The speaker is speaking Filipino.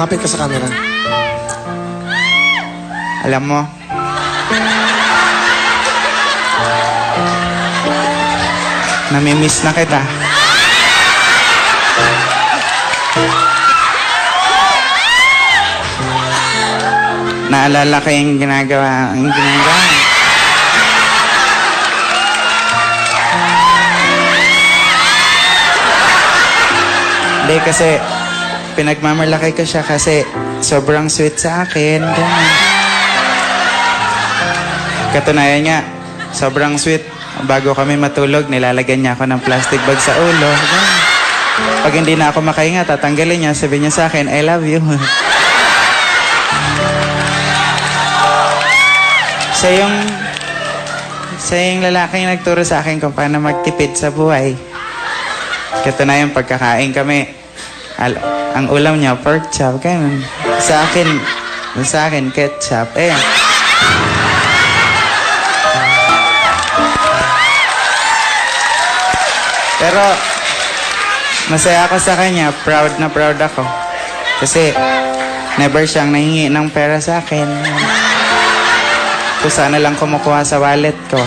Lumapit ka sa camera. Alam mo, namimiss na kita. Naalala ko yung ginagawa. Hindi, kasi pinagmamalaki ko siya kasi sobrang sweet sa akin. Ganun. Katunayan nga, sobrang sweet. Bago kami matulog, nilalagyan niya ako ng plastic bag sa ulo. Ganun. Pag hindi na ako makahinga, tatanggalin niya. Sabi niya sa akin, I love you. Siya yung lalaking nagturo sa akin kung paano magtipid sa buhay. Katunayan, pagkakain kami, ang ulam niya, pork chop. Ganun. Sa akin, ketchup. Eh. Pero, masaya ako sa kanya. Proud na proud ako. Kasi, never siyang nahingi ng pera sa akin. Kung sana lang kumukuha sa wallet ko.